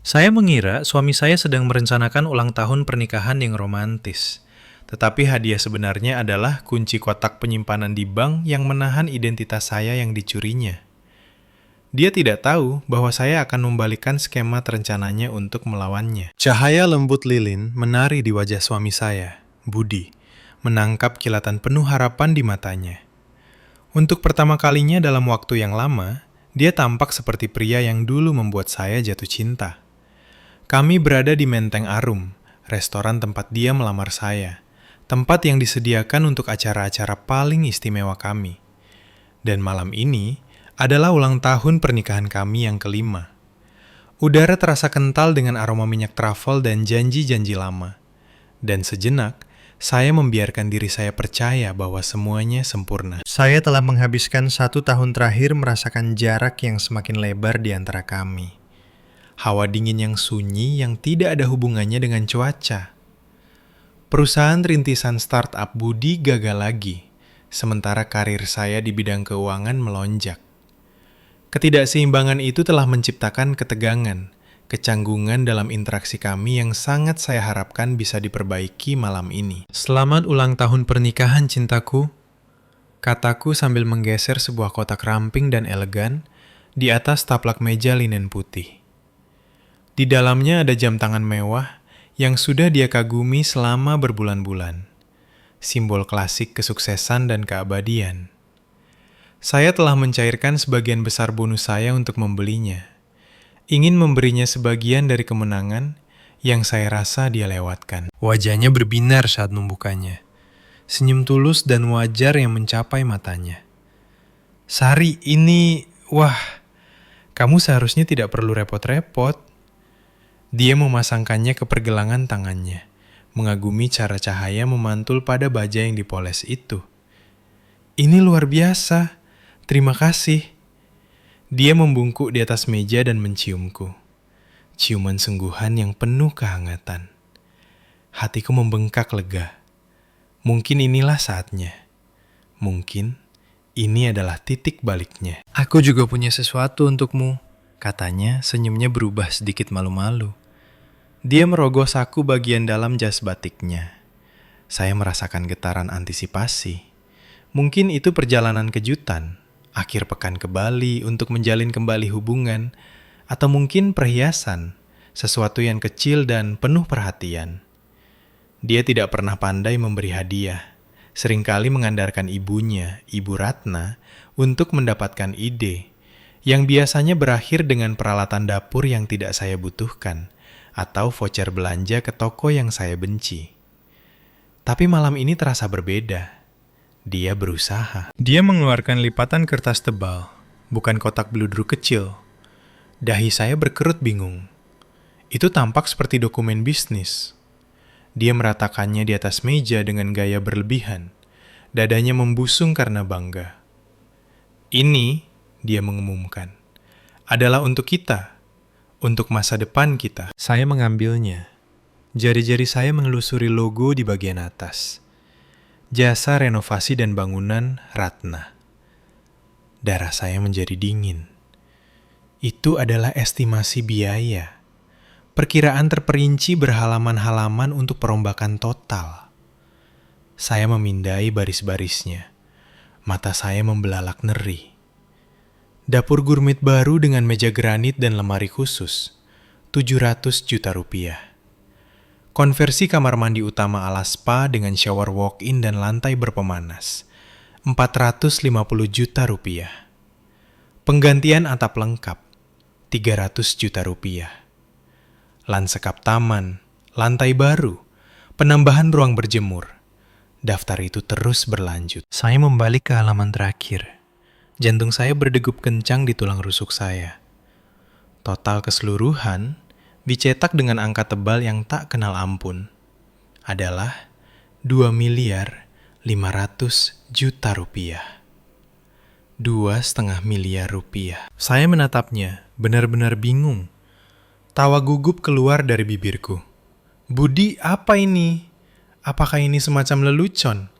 Saya mengira suami saya sedang merencanakan ulang tahun pernikahan yang romantis. Tetapi hadiah sebenarnya adalah kunci kotak penyimpanan di bank yang menahan identitas saya yang dicurinya. Dia tidak tahu bahwa saya akan membalikan skema rencananya untuk melawannya. Cahaya lembut lilin menari di wajah suami saya, Budi, menangkap kilatan penuh harapan di matanya. Untuk pertama kalinya dalam waktu yang lama, dia tampak seperti pria yang dulu membuat saya jatuh cinta. Kami berada di Menteng Arum, restoran tempat dia melamar saya, tempat yang disediakan untuk acara-acara paling istimewa kami. Dan malam ini adalah ulang tahun pernikahan kami yang kelima. Udara terasa kental dengan aroma minyak trafel dan janji-janji lama. Dan sejenak, saya membiarkan diri saya percaya bahwa semuanya sempurna. Saya telah menghabiskan 1 tahun terakhir merasakan jarak yang semakin lebar di antara kami. Hawa dingin yang sunyi yang tidak ada hubungannya dengan cuaca. Perusahaan rintisan startup Budi gagal lagi, sementara karir saya di bidang keuangan melonjak. Ketidakseimbangan itu telah menciptakan ketegangan, kecanggungan dalam interaksi kami yang sangat saya harapkan bisa diperbaiki malam ini. Selamat ulang tahun pernikahan cintaku, kataku sambil menggeser sebuah kotak ramping dan elegan di atas taplak meja linen putih. Di dalamnya ada jam tangan mewah yang sudah dia kagumi selama berbulan-bulan. Simbol klasik kesuksesan dan keabadian. Saya telah mencairkan sebagian besar bonus saya untuk membelinya. Ingin memberinya sebagian dari kemenangan yang saya rasa dia lewatkan. Wajahnya berbinar saat membukanya. Senyum tulus dan wajar yang mencapai matanya. Sari, ini... Wah, kamu seharusnya tidak perlu repot-repot. Dia memasangkannya ke pergelangan tangannya, mengagumi cara cahaya memantul pada baja yang dipoles itu. Ini luar biasa, terima kasih. Dia membungkuk di atas meja dan menciumku. Ciuman sungguhan yang penuh kehangatan. Hatiku membengkak lega. Mungkin inilah saatnya. Mungkin ini adalah titik baliknya. Aku juga punya sesuatu untukmu, katanya, senyumnya berubah sedikit malu-malu. Dia merogoh saku bagian dalam jas batiknya. Saya merasakan getaran antisipasi. Mungkin itu perjalanan kejutan, akhir pekan ke Bali untuk menjalin kembali hubungan, atau mungkin perhiasan, sesuatu yang kecil dan penuh perhatian. Dia tidak pernah pandai memberi hadiah, seringkali mengandalkan ibunya, Ibu Ratna, untuk mendapatkan ide, yang biasanya berakhir dengan peralatan dapur yang tidak saya butuhkan, atau voucher belanja ke toko yang saya benci. Tapi malam ini terasa berbeda. Dia berusaha. Dia mengeluarkan lipatan kertas tebal, bukan kotak beludru kecil. Dahi saya berkerut bingung. Itu tampak seperti dokumen bisnis. Dia meratakannya di atas meja dengan gaya berlebihan. Dadanya membusung karena bangga. Ini, dia mengumumkan, adalah untuk kita. Untuk masa depan kita. Saya mengambilnya. Jari-jari saya menelusuri logo di bagian atas. Jasa renovasi dan bangunan Ratna. Darah saya menjadi dingin. Itu adalah estimasi biaya. Perkiraan terperinci berhalaman-halaman untuk perombakan total. Saya memindai baris-barisnya. Mata saya membelalak neri. Dapur gurmet baru dengan meja granit dan lemari khusus, 700 juta rupiah. Konversi kamar mandi utama ala spa dengan shower walk-in dan lantai berpemanas, 450 juta rupiah. Penggantian atap lengkap, 300 juta rupiah. Lansekap taman, lantai baru, penambahan ruang berjemur. Daftar itu terus berlanjut. Saya membalik ke halaman terakhir. Jantung saya berdegup kencang di tulang rusuk saya. Total keseluruhan, dicetak dengan angka tebal yang tak kenal ampun, adalah 2.500.000.000 rupiah. 2,5 miliar rupiah. Saya menatapnya, benar-benar bingung. Tawa gugup keluar dari bibirku. Budi, apa ini? Apakah ini semacam lelucon?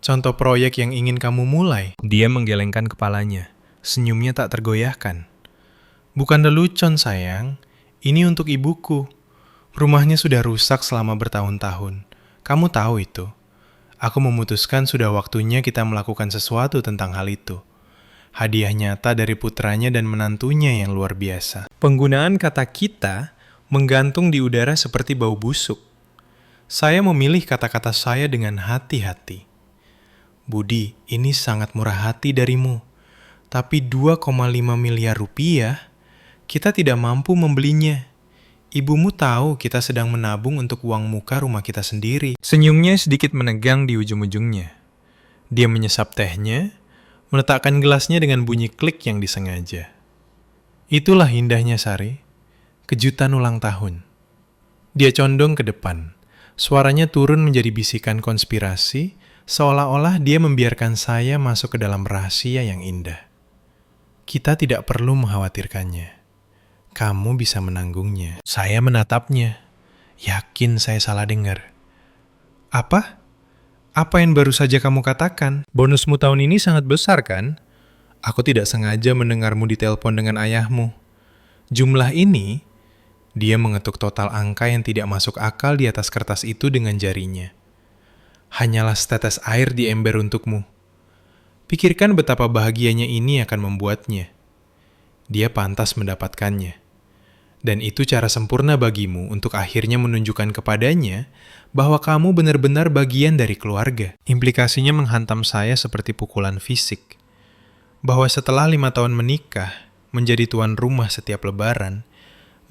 Contoh proyek yang ingin kamu mulai? Dia menggelengkan kepalanya. Senyumnya tak tergoyahkan. Bukan lelucon, sayang. Ini untuk ibuku. Rumahnya sudah rusak selama bertahun-tahun. Kamu tahu itu. Aku memutuskan sudah waktunya kita melakukan sesuatu tentang hal itu. Hadiah nyata dari putranya dan menantunya yang luar biasa. Penggunaan kata kita menggantung di udara seperti bau busuk. Saya memilih kata-kata saya dengan hati-hati. Budi, ini sangat murah hati darimu. Tapi 2,5 miliar rupiah, kita tidak mampu membelinya. Ibumu tahu kita sedang menabung untuk uang muka rumah kita sendiri. Senyumnya sedikit menegang di ujung-ujungnya. Dia menyesap tehnya, meletakkan gelasnya dengan bunyi klik yang disengaja. Itulah indahnya Sari, kejutan ulang tahun. Dia condong ke depan. Suaranya turun menjadi bisikan konspirasi, seolah-olah dia membiarkan saya masuk ke dalam rahasia yang indah. Kita tidak perlu mengkhawatirkannya. Kamu bisa menanggungnya. Saya menatapnya. Yakin saya salah dengar. Apa? Apa yang baru saja kamu katakan? Bonusmu tahun ini sangat besar, kan? Aku tidak sengaja mendengarmu ditelepon dengan ayahmu. Jumlah ini, dia mengetuk total angka yang tidak masuk akal di atas kertas itu dengan jarinya. Hanyalah setetes air di ember untukmu. Pikirkan betapa bahagianya ini akan membuatnya. Dia pantas mendapatkannya. Dan itu cara sempurna bagimu untuk akhirnya menunjukkan kepadanya bahwa kamu benar-benar bagian dari keluarga. Implikasinya menghantam saya seperti pukulan fisik. Bahwa setelah 5 tahun menikah, menjadi tuan rumah setiap lebaran,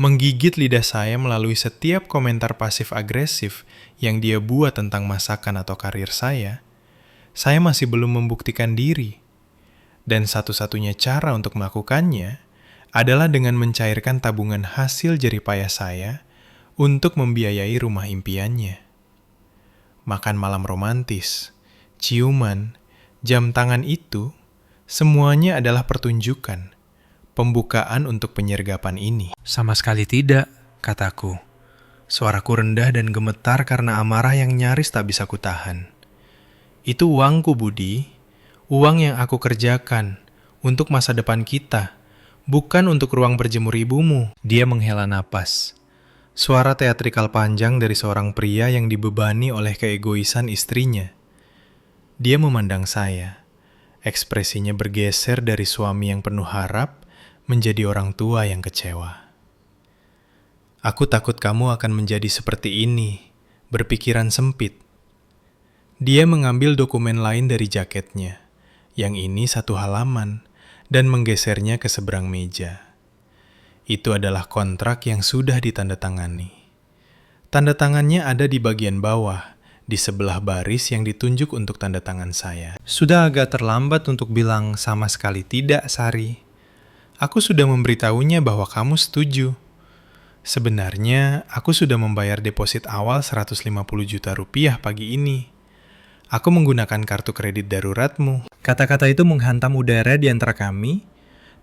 menggigit lidah saya melalui setiap komentar pasif-agresif yang dia buat tentang masakan atau karir saya masih belum membuktikan diri. Dan satu-satunya cara untuk melakukannya adalah dengan mencairkan tabungan hasil jeripayah saya untuk membiayai rumah impiannya. Makan malam romantis, ciuman, jam tangan itu, semuanya adalah pertunjukan, pembukaan untuk penyergapan ini. Sama sekali tidak, kataku. Suaraku rendah dan gemetar karena amarah yang nyaris tak bisa kutahan. Itu uangku, Budi. Uang yang aku kerjakan untuk masa depan kita. Bukan untuk ruang berjemur ibumu. Dia menghela napas. Suara teatrikal panjang dari seorang pria yang dibebani oleh keegoisan istrinya. Dia memandang saya. Ekspresinya bergeser dari suami yang penuh harap menjadi orang tua yang kecewa. Aku takut kamu akan menjadi seperti ini, berpikiran sempit. Dia mengambil dokumen lain dari jaketnya. Yang ini 1 halaman. Dan menggesernya ke seberang meja. Itu adalah kontrak yang sudah ditandatangani. Tanda tangannya ada di bagian bawah, di sebelah baris yang ditunjuk untuk tanda tangan saya. Sudah agak terlambat untuk bilang sama sekali tidak, Sari. Aku sudah memberitahunya bahwa kamu setuju. Sebenarnya, aku sudah membayar deposit awal 150 juta rupiah pagi ini. Aku menggunakan kartu kredit daruratmu. Kata-kata itu menghantam udara di antara kami,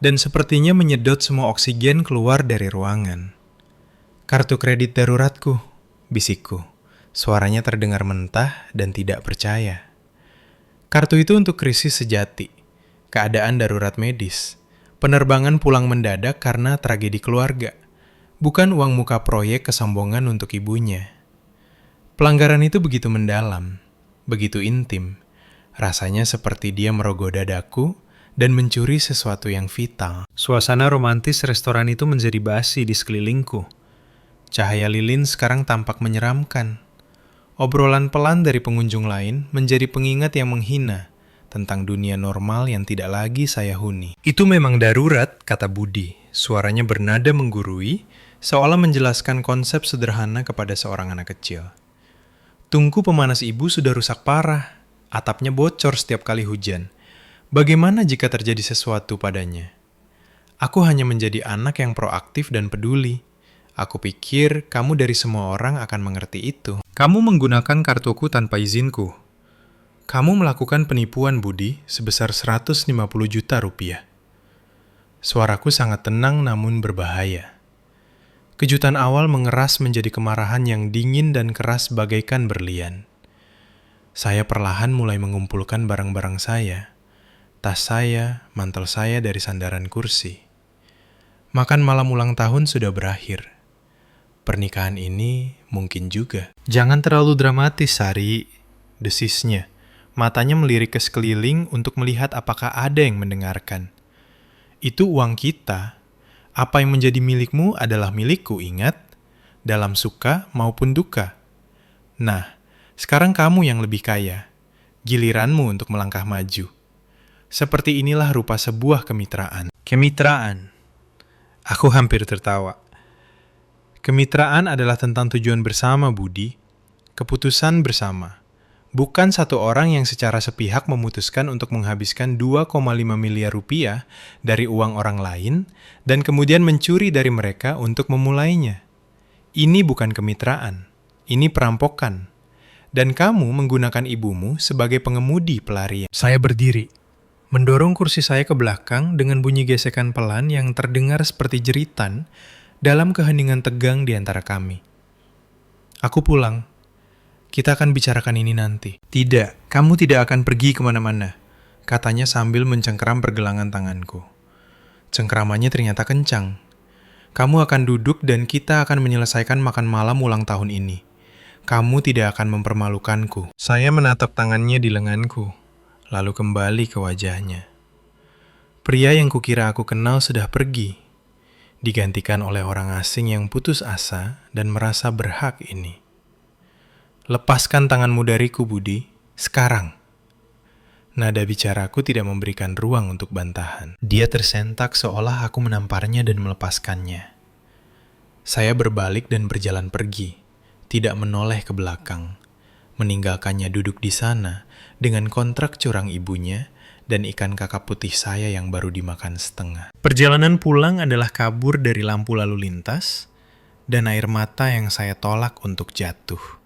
dan sepertinya menyedot semua oksigen keluar dari ruangan. Kartu kredit daruratku, bisikku. Suaranya terdengar mentah dan tidak percaya. Kartu itu untuk krisis sejati, keadaan darurat medis, penerbangan pulang mendadak karena tragedi keluarga, bukan uang muka proyek kesombongan untuk ibunya. Pelanggaran itu begitu mendalam. Begitu intim, rasanya seperti dia merogoh dadaku dan mencuri sesuatu yang vital. Suasana romantis restoran itu menjadi basi di sekelilingku. Cahaya lilin sekarang tampak menyeramkan. Obrolan pelan dari pengunjung lain menjadi pengingat yang menghina tentang dunia normal yang tidak lagi saya huni. Itu memang darurat, kata Budi. Suaranya bernada menggurui, seolah menjelaskan konsep sederhana kepada seorang anak kecil. Tungku pemanas ibu sudah rusak parah. Atapnya bocor setiap kali hujan. Bagaimana jika terjadi sesuatu padanya? Aku hanya menjadi anak yang proaktif dan peduli. Aku pikir kamu dari semua orang akan mengerti itu. Kamu menggunakan kartuku tanpa izinku. Kamu melakukan penipuan, Budi, sebesar 150 juta rupiah. Suaraku sangat tenang namun berbahaya. Kejutan awal mengeras menjadi kemarahan yang dingin dan keras bagaikan berlian. Saya perlahan mulai mengumpulkan barang-barang saya, tas saya, mantel saya dari sandaran kursi. Makan malam ulang tahun sudah berakhir. pernikahan ini mungkin juga. Jangan terlalu dramatis, Sari, desisnya. Matanya melirik ke sekeliling untuk melihat apakah ada yang mendengarkan. Itu uang kita. Apa yang menjadi milikmu adalah milikku, ingat? Dalam suka maupun duka. Nah, sekarang kamu yang lebih kaya. Giliranmu untuk melangkah maju. Seperti inilah rupa sebuah kemitraan. Kemitraan. Aku hampir tertawa. Kemitraan adalah tentang tujuan bersama, Budi. Keputusan bersama. Bukan satu orang yang secara sepihak memutuskan untuk menghabiskan 2,5 miliar rupiah dari uang orang lain dan kemudian mencuri dari mereka untuk memulainya. Ini bukan kemitraan. Ini perampokan. Dan kamu menggunakan ibumu sebagai pengemudi pelarian. Saya berdiri, mendorong kursi saya ke belakang dengan bunyi gesekan pelan yang terdengar seperti jeritan dalam keheningan tegang di antara kami. Aku pulang. Kita akan bicarakan ini nanti. Tidak, kamu tidak akan pergi kemana-mana, katanya sambil mencengkeram pergelangan tanganku. Cengkeramannya ternyata kencang. Kamu akan duduk dan kita akan menyelesaikan makan malam ulang tahun ini. Kamu tidak akan mempermalukanku. Saya menatap tangannya di lenganku, lalu kembali ke wajahnya. Pria yang kukira aku kenal sudah pergi, digantikan oleh orang asing yang putus asa dan merasa berhak ini. Lepaskan tanganmu dariku, Budi. Sekarang. Nada bicaraku tidak memberikan ruang untuk bantahan. Dia tersentak seolah aku menamparnya dan melepaskannya. Saya berbalik dan berjalan pergi, tidak menoleh ke belakang, meninggalkannya duduk di sana dengan kontrak curang ibunya dan ikan kakap putih saya yang baru dimakan setengah. Perjalanan pulang adalah kabur dari lampu lalu lintas dan air mata yang saya tolak untuk jatuh.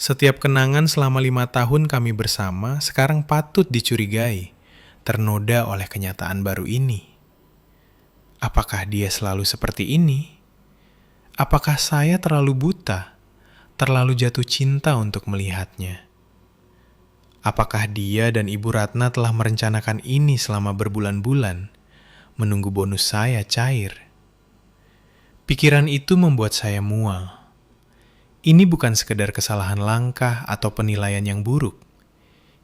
Setiap kenangan selama 5 tahun kami bersama sekarang patut dicurigai, ternoda oleh kenyataan baru ini. Apakah dia selalu seperti ini? Apakah saya terlalu buta, terlalu jatuh cinta untuk melihatnya? Apakah dia dan Ibu Ratna telah merencanakan ini selama berbulan-bulan, menunggu bonus saya cair? Pikiran itu membuat saya mual. Ini bukan sekedar kesalahan langkah atau penilaian yang buruk.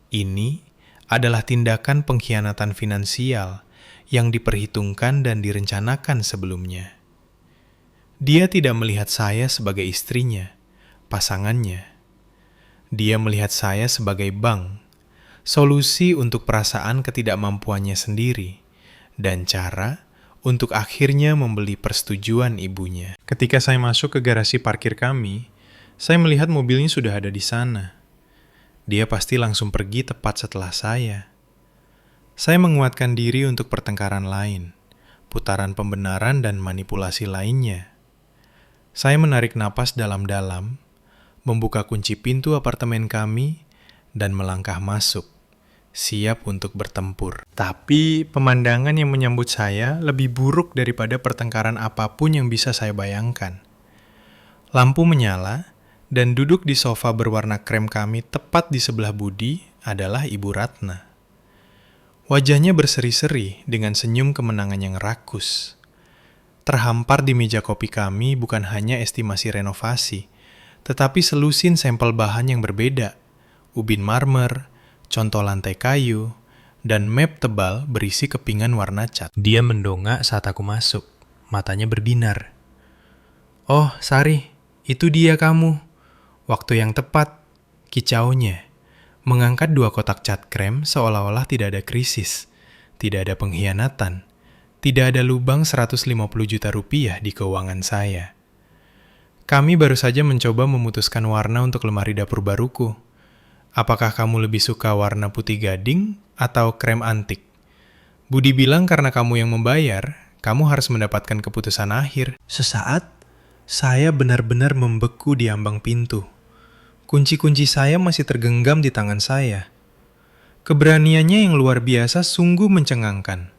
Ini adalah tindakan pengkhianatan finansial yang diperhitungkan dan direncanakan sebelumnya. Dia tidak melihat saya sebagai istrinya, pasangannya. Dia melihat saya sebagai bank, solusi untuk perasaan ketidakmampuannya sendiri, dan cara untuk akhirnya membeli persetujuan ibunya. Ketika saya masuk ke garasi parkir kami, saya melihat mobilnya sudah ada di sana. Dia pasti langsung pergi tepat setelah saya. Saya menguatkan diri untuk pertengkaran lain, putaran pembenaran dan manipulasi lainnya. Saya menarik napas dalam-dalam, membuka kunci pintu apartemen kami, dan melangkah masuk, siap untuk bertempur. Tapi pemandangan yang menyambut saya lebih buruk daripada pertengkaran apapun yang bisa saya bayangkan. Lampu menyala, dan duduk di sofa berwarna krem kami tepat di sebelah Budi adalah Ibu Ratna. Wajahnya berseri-seri dengan senyum kemenangan yang rakus. Terhampar di meja kopi kami bukan hanya estimasi renovasi, tetapi selusin sampel bahan yang berbeda, ubin marmer, contoh lantai kayu, dan map tebal berisi kepingan warna cat. Dia mendongak saat aku masuk, matanya berbinar. "Oh, Sari, itu dia kamu. Waktu yang tepat," kicaunya, mengangkat 2 kotak cat krem seolah-olah tidak ada krisis, tidak ada pengkhianatan, tidak ada lubang 150 juta rupiah di keuangan saya. Kami baru saja mencoba memutuskan warna untuk lemari dapur baruku. Apakah kamu lebih suka warna putih gading atau krem antik? Budi bilang karena kamu yang membayar, kamu harus mendapatkan keputusan akhir. Sesaat, saya benar-benar membeku di ambang pintu. Kunci-kunci saya masih tergenggam di tangan saya. Keberaniannya yang luar biasa sungguh mencengangkan.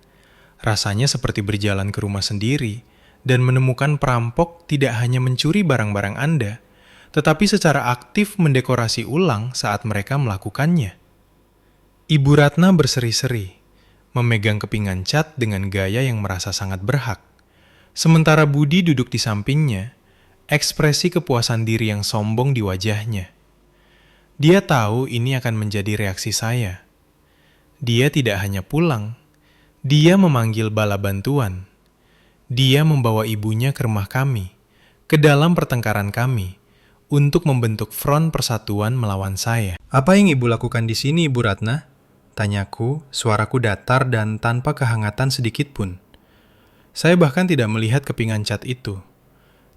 Rasanya seperti berjalan ke rumah sendiri dan menemukan perampok tidak hanya mencuri barang-barang Anda, tetapi secara aktif mendekorasi ulang saat mereka melakukannya. Ibu Ratna berseri-seri, memegang kepingan cat dengan gaya yang merasa sangat berhak. Sementara Budi duduk di sampingnya, ekspresi kepuasan diri yang sombong di wajahnya. Dia tahu ini akan menjadi reaksi saya. Dia tidak hanya pulang, dia memanggil bala bantuan. Dia membawa ibunya ke rumah kami, ke dalam pertengkaran kami, untuk membentuk front persatuan melawan saya. "Apa yang ibu lakukan di sini, Ibu Ratna?" Tanyaku, suaraku datar dan tanpa kehangatan sedikit pun. Saya bahkan tidak melihat kepingan cat itu.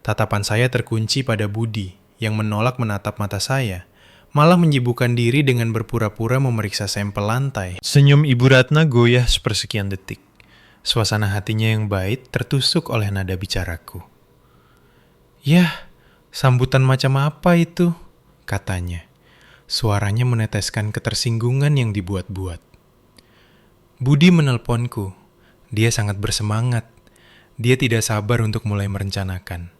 Tatapan saya terkunci pada Budi, yang menolak menatap mata saya, malah menyibukkan diri dengan berpura-pura memeriksa sampel lantai. Senyum Ibu Ratna goyah sepersekian detik. Suasana hatinya yang baik tertusuk oleh nada bicaraku. "Yah, sambutan macam apa itu?" katanya. Suaranya meneteskan ketersinggungan yang dibuat-buat. Budi menelponku. Dia sangat bersemangat. Dia tidak sabar untuk mulai merencanakan.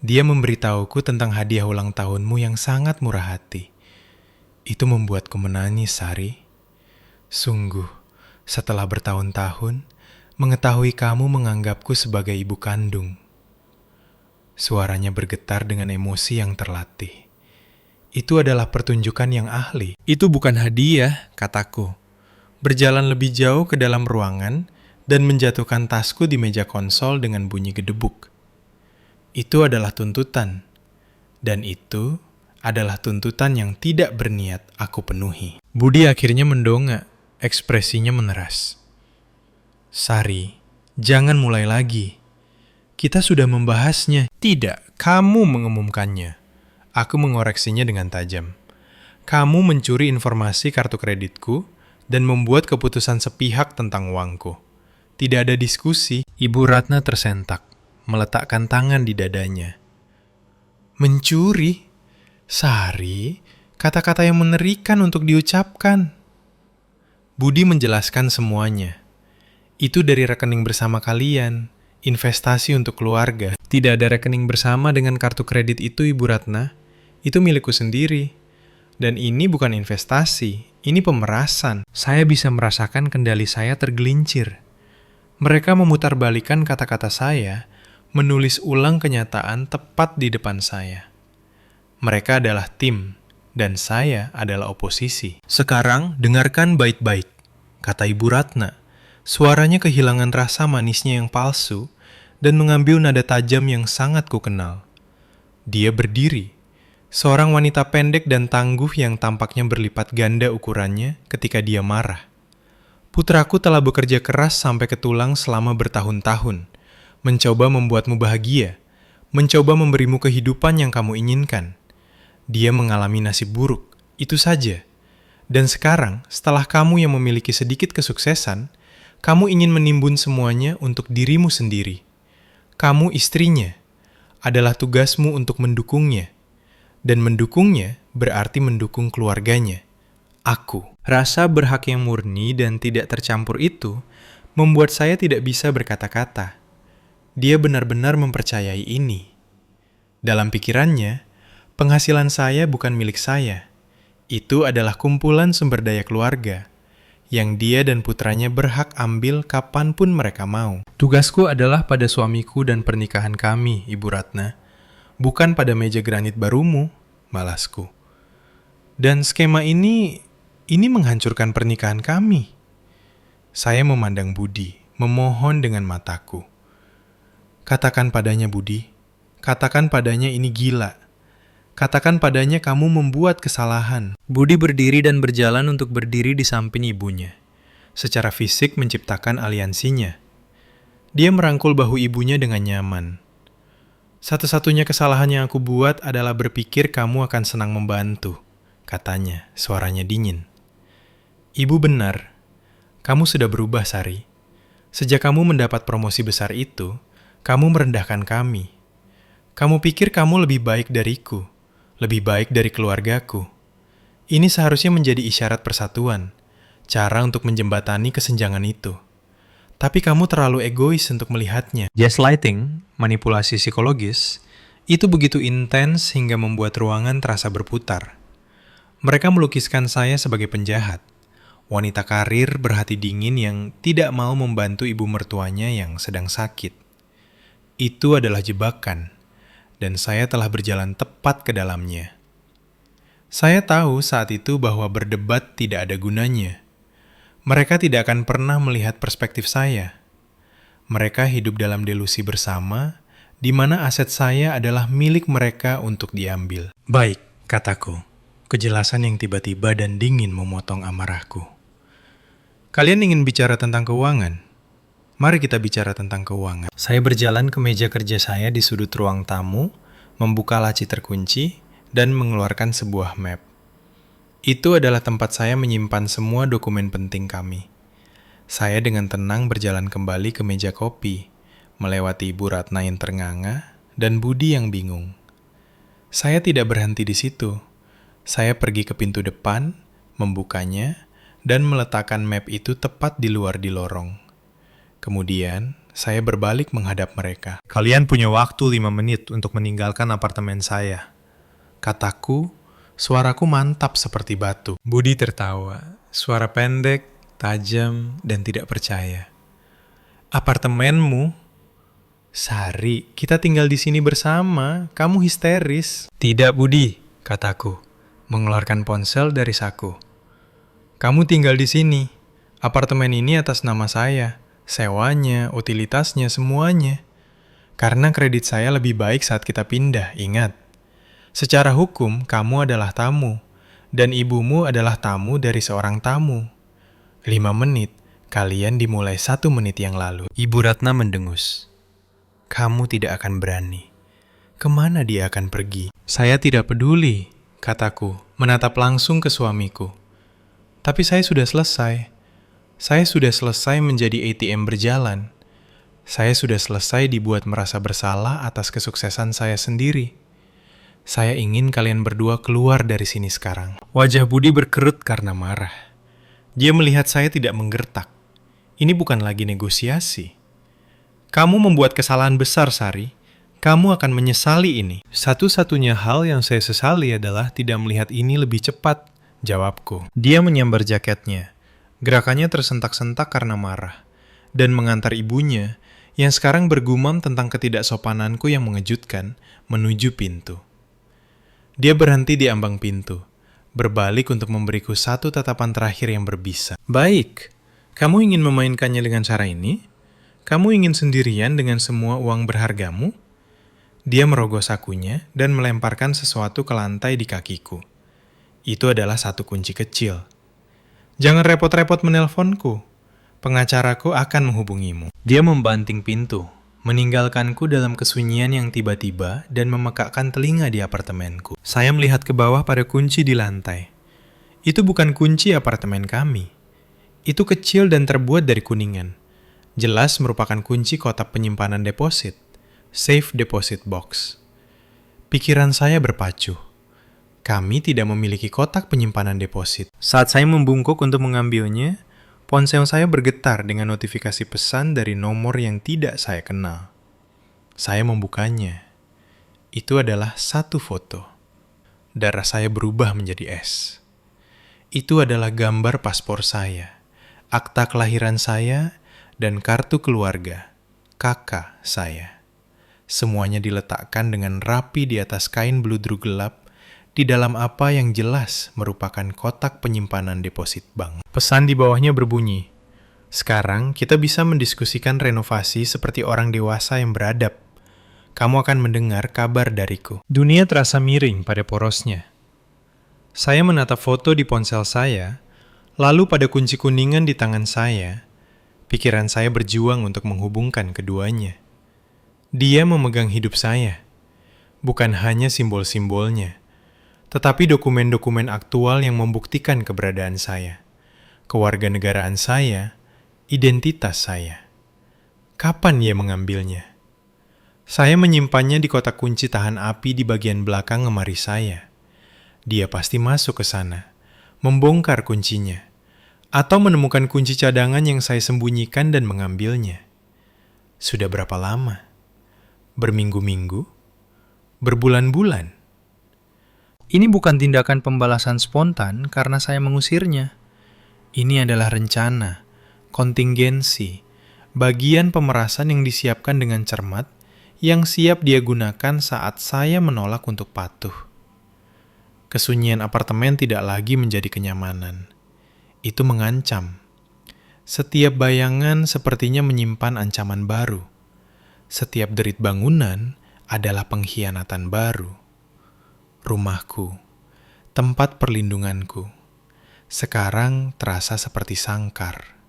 Dia memberitahuku tentang hadiah ulang tahunmu yang sangat murah hati. Itu membuatku menangis, Sari. Sungguh, setelah bertahun-tahun, mengetahui kamu menganggapku sebagai ibu kandung. Suaranya bergetar dengan emosi yang terlatih. Itu adalah pertunjukan yang ahli. "Itu bukan hadiah," kataku. Berjalan lebih jauh ke dalam ruangan dan menjatuhkan tasku di meja konsol dengan bunyi gedebuk. Itu adalah tuntutan. Dan itu adalah tuntutan yang tidak berniat aku penuhi. Budi akhirnya mendongak, ekspresinya meneras. "Sari, jangan mulai lagi. Kita sudah membahasnya." "Tidak, kamu mengumumkannya." Aku mengoreksinya dengan tajam. "Kamu mencuri informasi kartu kreditku dan membuat keputusan sepihak tentang uangku. Tidak ada diskusi." Ibu Ratna tersentak, meletakkan tangan di dadanya. "Mencuri? Sari, kata-kata yang mengerikan untuk diucapkan." Budi menjelaskan semuanya. "Itu dari rekening bersama kalian, investasi untuk keluarga." "Tidak ada rekening bersama dengan kartu kredit itu, Ibu Ratna. Itu milikku sendiri. Dan ini bukan investasi, ini pemerasan. Saya bisa merasakan kendali saya tergelincir." Mereka memutarbalikkan kata-kata saya, menulis ulang kenyataan tepat di depan saya. Mereka adalah tim, dan saya adalah oposisi. "Sekarang dengarkan baik-baik," kata Ibu Ratna. Suaranya kehilangan rasa manisnya yang palsu dan mengambil nada tajam yang sangat kukenal. Dia berdiri, seorang wanita pendek dan tangguh yang tampaknya berlipat ganda ukurannya ketika dia marah. "Putraku telah bekerja keras sampai ke tulang selama bertahun-tahun, mencoba membuatmu bahagia, mencoba memberimu kehidupan yang kamu inginkan. Dia mengalami nasib buruk, itu saja. Dan sekarang, setelah kamu yang memiliki sedikit kesuksesan, kamu ingin menimbun semuanya untuk dirimu sendiri. Kamu istrinya, adalah tugasmu untuk mendukungnya. Dan mendukungnya berarti mendukung keluarganya. Aku." Rasa berhak yang murni dan tidak tercampur itu membuat saya tidak bisa berkata-kata. Dia benar-benar mempercayai ini. Dalam pikirannya, penghasilan saya bukan milik saya. Itu adalah kumpulan sumber daya keluarga yang dia dan putranya berhak ambil kapanpun mereka mau. Tugasku adalah pada suamiku dan pernikahan kami, Ibu Ratna. Bukan pada meja granit barumu, balasku. Dan skema ini menghancurkan pernikahan kami. Saya memandang Budi, memohon dengan mataku. "Katakan padanya, Budi. Katakan padanya ini gila. Katakan padanya kamu membuat kesalahan." Budi berdiri dan berjalan untuk berdiri di samping ibunya. Secara fisik menciptakan aliansinya. Dia merangkul bahu ibunya dengan nyaman. "Satu-satunya kesalahan yang aku buat adalah berpikir kamu akan senang membantu," katanya, suaranya dingin. "Ibu benar. Kamu sudah berubah, Sari. Sejak kamu mendapat promosi besar itu, kamu merendahkan kami. Kamu pikir kamu lebih baik dariku, lebih baik dari keluargaku. Ini seharusnya menjadi isyarat persatuan, cara untuk menjembatani kesenjangan itu. Tapi kamu terlalu egois untuk melihatnya." Gaslighting, manipulasi psikologis, itu begitu intens hingga membuat ruangan terasa berputar. Mereka melukiskan saya sebagai penjahat, wanita karir berhati dingin yang tidak mau membantu ibu mertuanya yang sedang sakit. Itu adalah jebakan. dan saya telah berjalan tepat ke dalamnya. Saya tahu saat itu bahwa berdebat tidak ada gunanya. Mereka tidak akan pernah melihat perspektif saya. Mereka hidup dalam delusi bersama, di mana aset saya adalah milik mereka untuk diambil. Baik, kataku. Kejelasan yang tiba-tiba dan dingin memotong amarahku. Kalian ingin bicara tentang keuangan? Mari kita bicara tentang keuangan. Saya berjalan ke meja kerja saya di sudut ruang tamu, membuka laci terkunci, dan mengeluarkan sebuah map. Itu adalah tempat saya menyimpan semua dokumen penting kami. Saya dengan tenang berjalan kembali ke meja kopi, melewati Ibu Ratna yang ternganga dan Budi yang bingung. Saya tidak berhenti di situ. Saya pergi ke pintu depan, membukanya, dan meletakkan map itu tepat di luar di lorong. Kemudian, saya berbalik menghadap mereka. Kalian punya waktu 5 menit untuk meninggalkan apartemen saya. Kataku, suaraku mantap seperti batu. Budi tertawa, suara pendek, tajam, dan tidak percaya. Apartemenmu? Sari, kita tinggal di sini bersama, kamu histeris. Tidak, Budi, kataku, mengeluarkan ponsel dari saku. Kamu tinggal di sini. Apartemen ini atas nama saya. Sewanya, utilitasnya, semuanya. Karena kredit saya lebih baik saat kita pindah, ingat. Secara hukum, kamu adalah tamu. Dan ibumu adalah tamu dari seorang tamu. 5 menit, kalian dimulai 1 menit yang lalu. Ibu Ratna mendengus. Kamu tidak akan berani. Kemana dia akan pergi? Saya tidak peduli, kataku, menatap langsung ke suamiku. Tapi saya sudah selesai. Saya sudah selesai menjadi ATM berjalan. Saya sudah selesai dibuat merasa bersalah atas kesuksesan saya sendiri. Saya ingin kalian berdua keluar dari sini sekarang. Wajah Budi berkerut karena marah. Dia melihat saya tidak menggertak. Ini bukan lagi negosiasi. Kamu membuat kesalahan besar, Sari. Kamu akan menyesali ini. Satu-satunya hal yang saya sesali adalah tidak melihat ini lebih cepat, jawabku. Dia menyambar jaketnya. Gerakannya tersentak-sentak karena marah, dan mengantar ibunya, yang sekarang bergumam tentang ketidaksopananku yang mengejutkan, menuju pintu. Dia berhenti di ambang pintu, berbalik untuk memberiku satu tatapan terakhir yang berbisa. Baik, kamu ingin memainkannya dengan cara ini? Kamu ingin sendirian dengan semua uang berhargamu? Dia merogoh sakunya dan melemparkan sesuatu ke lantai di kakiku. Itu adalah satu kunci kecil. Jangan repot-repot menelponku. Pengacaraku akan menghubungimu. Dia membanting pintu, meninggalkanku dalam kesunyian yang tiba-tiba dan memekakkan telinga di apartemenku. Saya melihat ke bawah pada kunci di lantai. Itu bukan kunci apartemen kami. Itu kecil dan terbuat dari kuningan. Jelas merupakan kunci kotak penyimpanan deposit, safe deposit box. Pikiran saya berpacu. Kami tidak memiliki kotak penyimpanan deposit. Saat saya membungkuk untuk mengambilnya, ponsel saya bergetar dengan notifikasi pesan dari nomor yang tidak saya kenal. Saya membukanya. Itu adalah satu foto. Darah saya berubah menjadi es. Itu adalah gambar paspor saya, akta kelahiran saya, dan kartu keluarga, kakak saya. Semuanya diletakkan dengan rapi di atas kain beludru gelap, di dalam apa yang jelas merupakan kotak penyimpanan deposit bank. Pesan di bawahnya berbunyi, sekarang kita bisa mendiskusikan renovasi seperti orang dewasa yang beradab. Kamu akan mendengar kabar dariku. Dunia terasa miring pada porosnya. Saya menatap foto di ponsel saya, lalu pada kunci kuningan di tangan saya. Pikiran saya berjuang untuk menghubungkan keduanya. Dia memegang hidup saya, bukan hanya simbol-simbolnya, tetapi dokumen-dokumen aktual yang membuktikan keberadaan saya, kewarganegaraan saya, identitas saya. Kapan ia mengambilnya? Saya menyimpannya di kotak kunci tahan api di bagian belakang lemari saya. Dia pasti masuk ke sana, membongkar kuncinya, atau menemukan kunci cadangan yang saya sembunyikan dan mengambilnya. Sudah berapa lama? Berminggu-minggu? Berbulan-bulan? Ini bukan tindakan pembalasan spontan karena saya mengusirnya. Ini adalah rencana, kontingensi, bagian pemerasan yang disiapkan dengan cermat, yang siap dia gunakan saat saya menolak untuk patuh. Kesunyian apartemen tidak lagi menjadi kenyamanan. Itu mengancam. Setiap bayangan sepertinya menyimpan ancaman baru. Setiap derit bangunan adalah pengkhianatan baru. Rumahku, tempat perlindunganku, sekarang terasa seperti sangkar.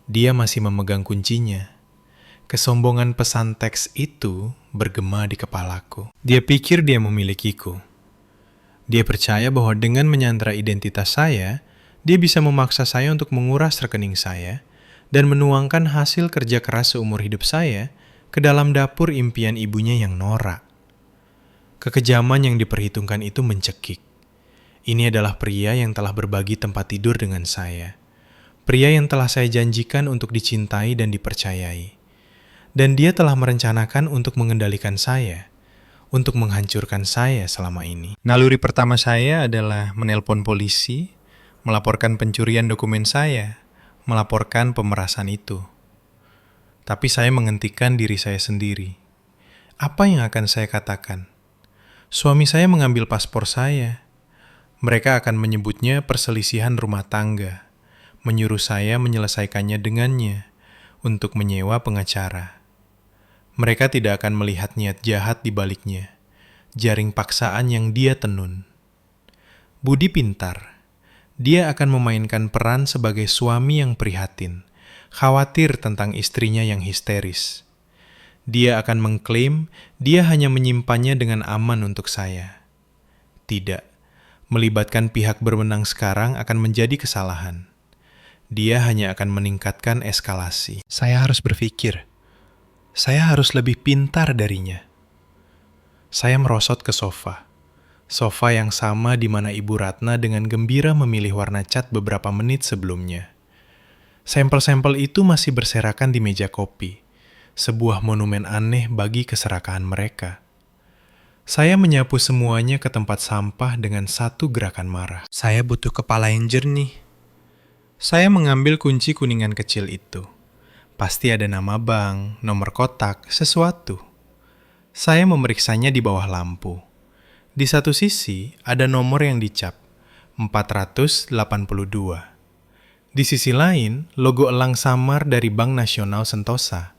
Dia masih memegang kuncinya. Kesombongan pesan teks itu bergema di kepalaku. Dia pikir dia memilikiku. Dia percaya bahwa dengan menyandera identitas saya, dia bisa memaksa saya untuk menguras rekening saya dan menuangkan hasil kerja keras seumur hidup saya ke dalam dapur impian ibunya yang norak. Kekejaman yang diperhitungkan itu mencekik. Ini adalah pria yang telah berbagi tempat tidur dengan saya. Pria yang telah saya janjikan untuk dicintai dan dipercayai. Dan dia telah merencanakan untuk mengendalikan saya, untuk menghancurkan saya selama ini. Naluri pertama saya adalah menelpon polisi, melaporkan pencurian dokumen saya, melaporkan pemerasan itu. Tapi saya menghentikan diri saya sendiri. Apa yang akan saya katakan? Suami saya mengambil paspor saya. Mereka akan menyebutnya perselisihan rumah tangga, menyuruh saya menyelesaikannya dengannya untuk menyewa pengacara. Mereka tidak akan melihat niat jahat di baliknya, jaring paksaan yang dia tenun. Budi pintar. Dia akan memainkan peran sebagai suami yang prihatin, khawatir tentang istrinya yang histeris. Dia akan mengklaim dia hanya menyimpannya dengan aman untuk saya. Tidak, melibatkan pihak berwenang sekarang akan menjadi kesalahan. Dia hanya akan meningkatkan eskalasi. Saya harus berpikir. Saya harus lebih pintar darinya. Saya merosot ke sofa. Sofa yang sama di mana Ibu Ratna dengan gembira memilih warna cat beberapa menit sebelumnya. Sampel-sampel itu masih berserakan di meja kopi. Sebuah monumen aneh bagi keserakahan mereka. Saya menyapu semuanya ke tempat sampah dengan satu gerakan marah. Saya butuh kepala yang jernih. Saya mengambil kunci kuningan kecil itu. Pasti ada nama bank, nomor kotak, sesuatu. Saya memeriksanya di bawah lampu. Di satu sisi ada nomor yang dicap, 482. Di sisi lain, logo elang samar dari Bank Nasional Sentosa.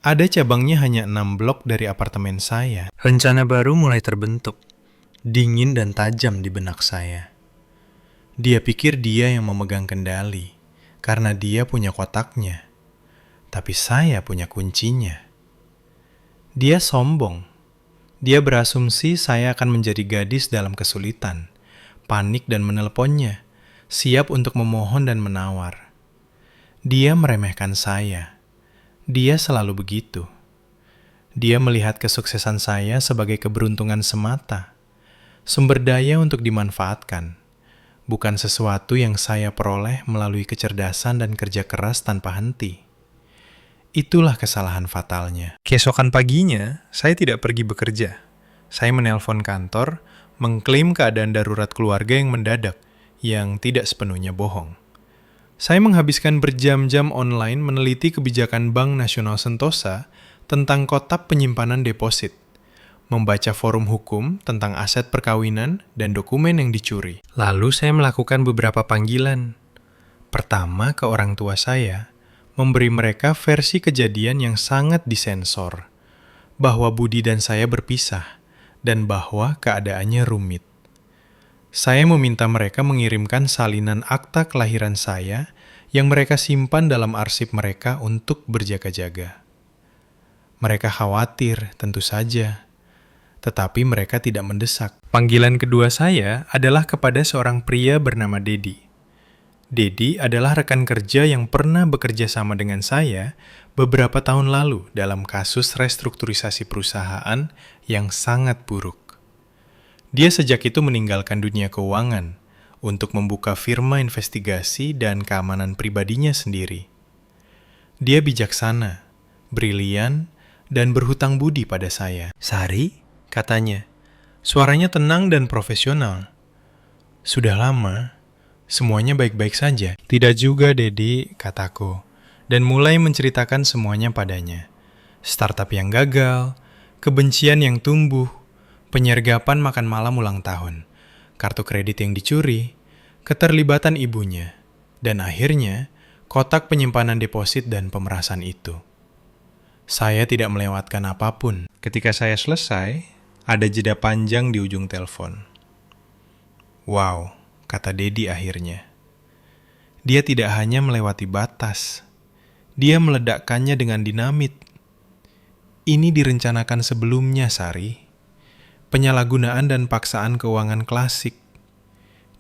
Ada cabangnya hanya 6 blok dari apartemen saya. Rencana baru mulai terbentuk, dingin dan tajam di benak saya. Dia pikir dia yang memegang kendali, karena dia punya kotaknya. Tapi saya punya kuncinya. Dia sombong. Dia berasumsi saya akan menjadi gadis dalam kesulitan, panik dan menelponnya, siap untuk memohon dan menawar. Dia meremehkan saya. Dia selalu begitu. Dia melihat kesuksesan saya sebagai keberuntungan semata, sumber daya untuk dimanfaatkan, bukan sesuatu yang saya peroleh melalui kecerdasan dan kerja keras tanpa henti. Itulah kesalahan fatalnya. Keesokan paginya, saya tidak pergi bekerja. Saya menelpon kantor, mengklaim keadaan darurat keluarga yang mendadak, yang tidak sepenuhnya bohong. Saya menghabiskan berjam-jam online meneliti kebijakan Bank Nasional Sentosa tentang kotak penyimpanan deposit, membaca forum hukum tentang aset perkawinan dan dokumen yang dicuri. Lalu saya melakukan beberapa panggilan. Pertama ke orang tua saya, memberi mereka versi kejadian yang sangat disensor, bahwa Budi dan saya berpisah, dan bahwa keadaannya rumit. Saya meminta mereka mengirimkan salinan akta kelahiran saya yang mereka simpan dalam arsip mereka untuk berjaga-jaga. Mereka khawatir, tentu saja. Tetapi mereka tidak mendesak. Panggilan kedua saya adalah kepada seorang pria bernama Dedi. Dedi adalah rekan kerja yang pernah bekerja sama dengan saya beberapa tahun lalu dalam kasus restrukturisasi perusahaan yang sangat buruk. Dia sejak itu meninggalkan dunia keuangan untuk membuka firma investigasi dan keamanan pribadinya sendiri. Dia bijaksana, brilian, dan berhutang budi pada saya. "Sari," katanya, suaranya tenang dan profesional. "Sudah lama, semuanya baik-baik saja." "Tidak juga, Dedi," kataku, dan mulai menceritakan semuanya padanya. Startup yang gagal, kebencian yang tumbuh, penyergapan makan malam ulang tahun, kartu kredit yang dicuri, keterlibatan ibunya, dan akhirnya kotak penyimpanan deposit dan pemerasan itu. Saya tidak melewatkan apapun. Ketika saya selesai, ada jeda panjang di ujung telepon. Wow, kata Dedi akhirnya. Dia tidak hanya melewati batas, dia meledakkannya dengan dinamit. Ini direncanakan sebelumnya, Sari. Penyalahgunaan dan paksaan keuangan klasik.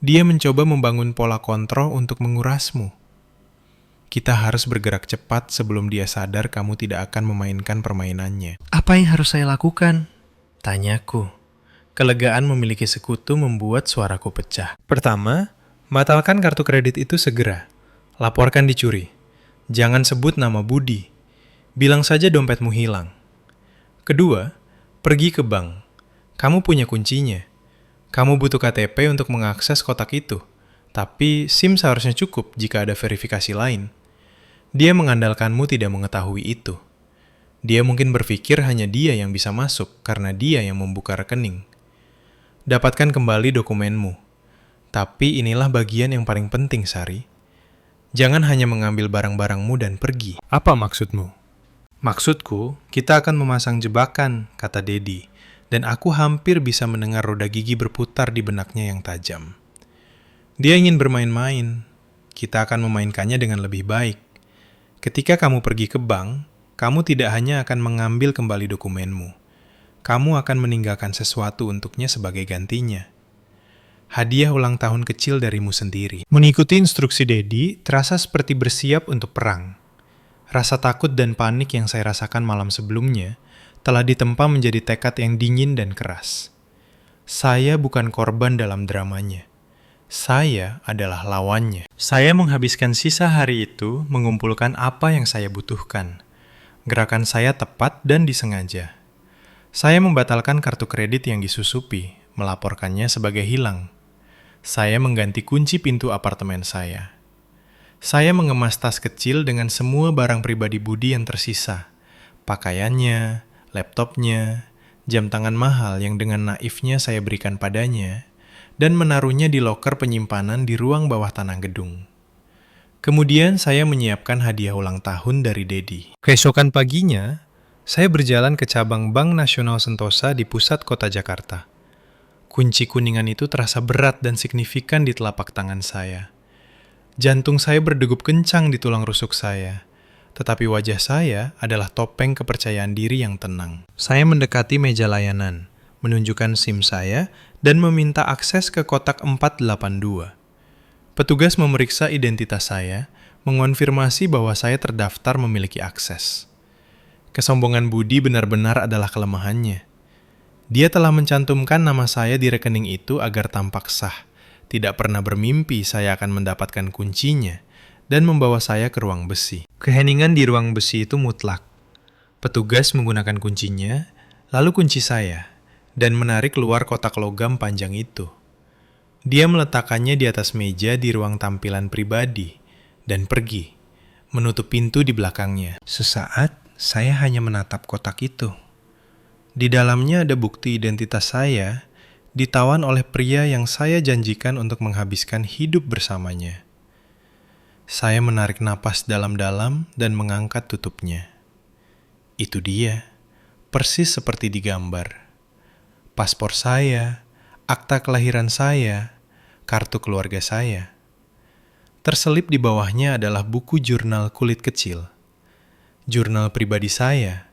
Dia mencoba membangun pola kontrol untuk mengurasmu. Kita harus bergerak cepat sebelum dia sadar kamu tidak akan memainkan permainannya. Apa yang harus saya lakukan? Tanyaku. Kelegaan memiliki sekutu membuat suaraku pecah. Pertama, batalkan kartu kredit itu segera. Laporkan dicuri. Jangan sebut nama Budi. Bilang saja dompetmu hilang. Kedua, pergi ke bank. Kamu punya kuncinya. Kamu butuh KTP untuk mengakses kotak itu. Tapi SIM seharusnya cukup jika ada verifikasi lain. Dia mengandalkanmu tidak mengetahui itu. Dia mungkin berpikir hanya dia yang bisa masuk karena dia yang membuka rekening. Dapatkan kembali dokumenmu. Tapi inilah bagian yang paling penting, Sari. Jangan hanya mengambil barang-barangmu dan pergi. Apa maksudmu? Maksudku, kita akan memasang jebakan, kata Dedi. Dan aku hampir bisa mendengar roda gigi berputar di benaknya yang tajam. Dia ingin bermain-main. Kita akan memainkannya dengan lebih baik. Ketika kamu pergi ke bank, kamu tidak hanya akan mengambil kembali dokumenmu. Kamu akan meninggalkan sesuatu untuknya sebagai gantinya. Hadiah ulang tahun kecil darimu sendiri. Mengikuti instruksi Dedi terasa seperti bersiap untuk perang. Rasa takut dan panik yang saya rasakan malam sebelumnya telah ditempa menjadi tekad yang dingin dan keras. Saya bukan korban dalam dramanya. Saya adalah lawannya. Saya menghabiskan sisa hari itu mengumpulkan apa yang saya butuhkan. Gerakan saya tepat dan disengaja. Saya membatalkan kartu kredit yang disusupi, melaporkannya sebagai hilang. Saya mengganti kunci pintu apartemen saya. Saya mengemas tas kecil dengan semua barang pribadi Budi yang tersisa. Pakaiannya, laptopnya, jam tangan mahal yang dengan naifnya saya berikan padanya, dan menaruhnya di loker penyimpanan di ruang bawah tanah gedung. Kemudian saya menyiapkan hadiah ulang tahun dari Dedi. Keesokan paginya, saya berjalan ke cabang Bank Nasional Sentosa di pusat kota Jakarta. Kunci kuningan itu terasa berat dan signifikan di telapak tangan saya. Jantung saya berdegup kencang di tulang rusuk saya, tetapi wajah saya adalah topeng kepercayaan diri yang tenang. Saya mendekati meja layanan, menunjukkan SIM saya, dan meminta akses ke kotak 482. Petugas memeriksa identitas saya, mengonfirmasi bahwa saya terdaftar memiliki akses. Kesombongan Budi benar-benar adalah kelemahannya. Dia telah mencantumkan nama saya di rekening itu agar tampak sah. Tidak pernah bermimpi saya akan mendapatkan kuncinya dan membawa saya ke ruang besi. Keheningan di ruang besi itu mutlak. Petugas menggunakan kuncinya, lalu kunci saya, dan menarik keluar kotak logam panjang itu. Dia meletakkannya di atas meja di ruang tampilan pribadi, dan pergi, menutup pintu di belakangnya. Sesaat, saya hanya menatap kotak itu. Di dalamnya ada bukti identitas saya, ditawan oleh pria yang saya janjikan untuk menghabiskan hidup bersamanya. Saya menarik napas dalam-dalam dan mengangkat tutupnya. Itu dia, persis seperti di gambar. Paspor saya, akta kelahiran saya, kartu keluarga saya. Terselip di bawahnya adalah buku jurnal kulit kecil. Jurnal pribadi saya,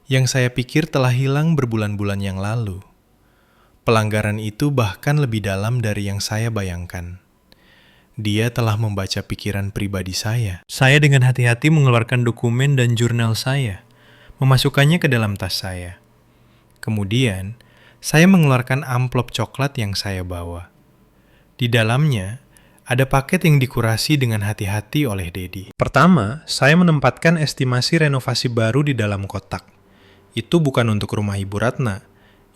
yang saya pikir telah hilang berbulan-bulan yang lalu. Pelanggaran itu bahkan lebih dalam dari yang saya bayangkan. Dia telah membaca pikiran pribadi saya. Saya dengan hati-hati mengeluarkan dokumen dan jurnal saya, memasukkannya ke dalam tas saya. Kemudian, saya mengeluarkan amplop coklat yang saya bawa. Di dalamnya, ada paket yang dikurasi dengan hati-hati oleh Dedi. Pertama, saya menempatkan estimasi renovasi baru di dalam kotak. Itu bukan untuk rumah Ibu Ratna.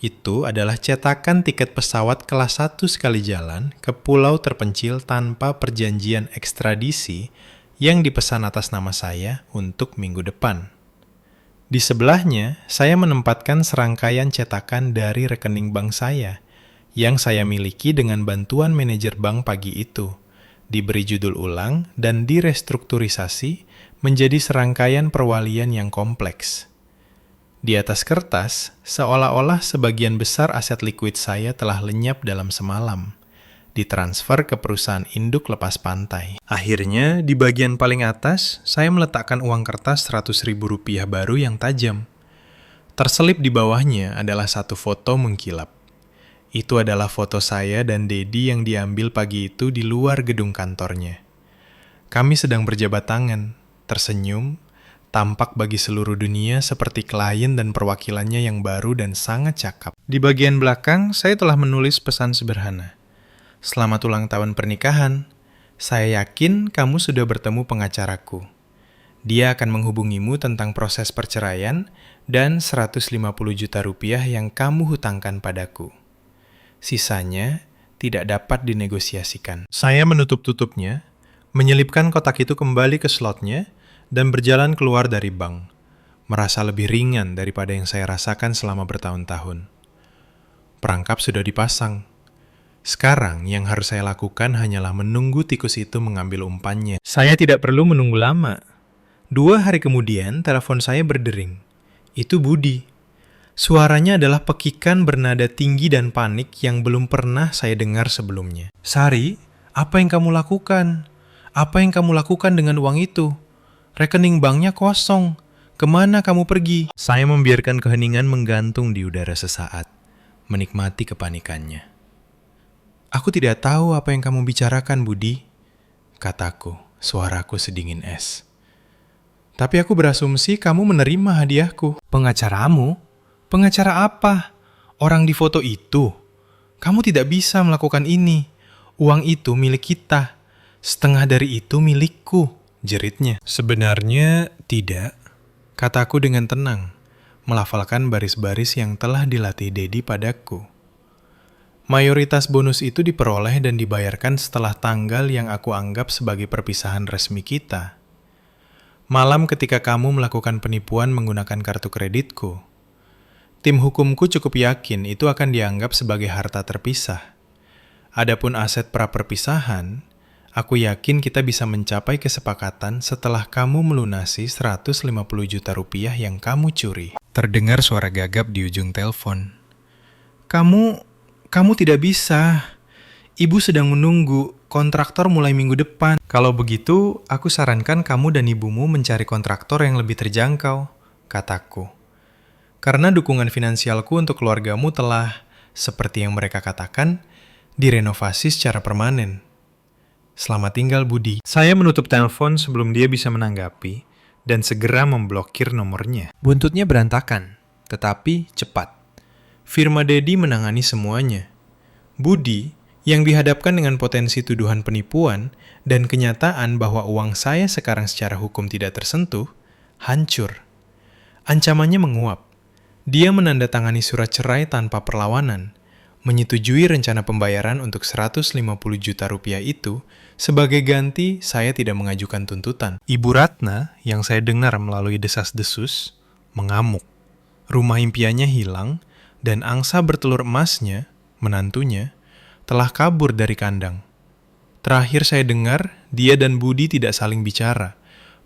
Itu adalah cetakan tiket pesawat kelas 1 sekali jalan ke pulau terpencil tanpa perjanjian ekstradisi yang dipesan atas nama saya untuk minggu depan. Di sebelahnya, saya menempatkan serangkaian cetakan dari rekening bank saya yang saya miliki dengan bantuan manajer bank pagi itu, diberi judul ulang dan direstrukturisasi menjadi serangkaian perwalian yang kompleks. Di atas kertas, seolah-olah sebagian besar aset likuid saya telah lenyap dalam semalam, ditransfer ke perusahaan induk lepas pantai. Akhirnya, di bagian paling atas, saya meletakkan uang kertas Rp100.000 baru yang tajam. Terselip di bawahnya adalah satu foto mengkilap. Itu adalah foto saya dan Dedi yang diambil pagi itu di luar gedung kantornya. Kami sedang berjabat tangan, tersenyum, tampak bagi seluruh dunia seperti klien dan perwakilannya yang baru dan sangat cakap. Di bagian belakang, saya telah menulis pesan sederhana. Selamat ulang tahun pernikahan. Saya yakin kamu sudah bertemu pengacaraku. Dia akan menghubungimu tentang proses perceraian dan Rp150 juta yang kamu hutangkan padaku. Sisanya tidak dapat dinegosiasikan. Saya menutup-tutupnya, menyelipkan kotak itu kembali ke slotnya, dan berjalan keluar dari bank. Merasa lebih ringan daripada yang saya rasakan selama bertahun-tahun. Perangkap sudah dipasang. Sekarang yang harus saya lakukan hanyalah menunggu tikus itu mengambil umpannya. Saya tidak perlu menunggu lama. 2 hari kemudian, telepon saya berdering. Itu Budi. Suaranya adalah pekikan bernada tinggi dan panik yang belum pernah saya dengar sebelumnya. Sari, apa yang kamu lakukan? Apa yang kamu lakukan dengan uang itu? Rekening banknya kosong. Kemana kamu pergi? Saya membiarkan keheningan menggantung di udara sesaat, menikmati kepanikannya. Aku tidak tahu apa yang kamu bicarakan, Budi, kataku, suaraku sedingin es. Tapi aku berasumsi kamu menerima hadiahku. Pengacaramu? Pengacara apa? Orang di foto itu? Kamu tidak bisa melakukan ini. Uang itu milik kita. Setengah dari itu milikku, jeritnya. Sebenarnya tidak, kataku dengan tenang, melafalkan baris-baris yang telah dilatih Dedi padaku. Mayoritas bonus itu diperoleh dan dibayarkan setelah tanggal yang aku anggap sebagai perpisahan resmi kita. Malam ketika kamu melakukan penipuan menggunakan kartu kreditku. Tim hukumku cukup yakin itu akan dianggap sebagai harta terpisah. Adapun aset pra-perpisahan, aku yakin kita bisa mencapai kesepakatan setelah kamu melunasi Rp150 juta yang kamu curi. Terdengar suara gagap di ujung telepon. Kamu tidak bisa. Ibu sedang menunggu. Kontraktor mulai minggu depan. Kalau begitu, aku sarankan kamu dan ibumu mencari kontraktor yang lebih terjangkau, kataku. Karena dukungan finansialku untuk keluargamu telah, seperti yang mereka katakan, direnovasi secara permanen. Selamat tinggal, Budi. Saya menutup telepon sebelum dia bisa menanggapi dan segera memblokir nomornya. Buntutnya berantakan, tetapi cepat. Firma Dedi menangani semuanya. Budi, yang dihadapkan dengan potensi tuduhan penipuan dan kenyataan bahwa uang saya sekarang secara hukum tidak tersentuh, hancur. Ancamannya menguap. Dia menandatangani surat cerai tanpa perlawanan, menyetujui rencana pembayaran untuk Rp150 juta itu sebagai ganti saya tidak mengajukan tuntutan. Ibu Ratna, yang saya dengar melalui desas-desus, mengamuk. Rumah impiannya hilang, dan angsa bertelur emasnya, menantunya, telah kabur dari kandang. Terakhir saya dengar, dia dan Budi tidak saling bicara.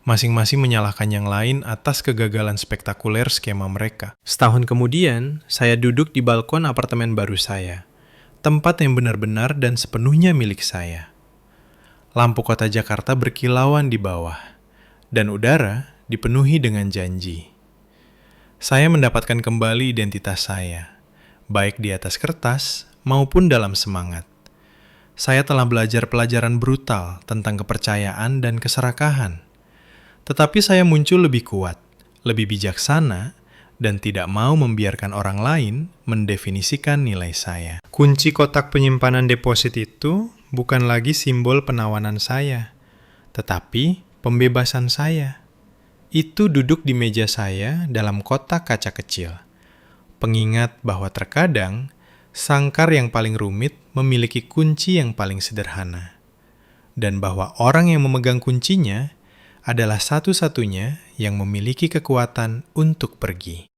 Masing-masing menyalahkan yang lain atas kegagalan spektakuler skema mereka. Setahun kemudian, saya duduk di balkon apartemen baru saya. Tempat yang benar-benar dan sepenuhnya milik saya. Lampu kota Jakarta berkilauan di bawah, dan udara dipenuhi dengan janji. Saya mendapatkan kembali identitas saya, baik di atas kertas maupun dalam semangat. Saya telah belajar pelajaran brutal tentang kepercayaan dan keserakahan. Tetapi saya muncul lebih kuat, lebih bijaksana, dan tidak mau membiarkan orang lain mendefinisikan nilai saya. Kunci kotak penyimpanan deposit itu bukan lagi simbol penawanan saya, tetapi pembebasan saya. Itu duduk di meja saya dalam kotak kaca kecil. Pengingat bahwa terkadang sangkar yang paling rumit memiliki kunci yang paling sederhana, dan bahwa orang yang memegang kuncinya adalah satu-satunya yang memiliki kekuatan untuk pergi.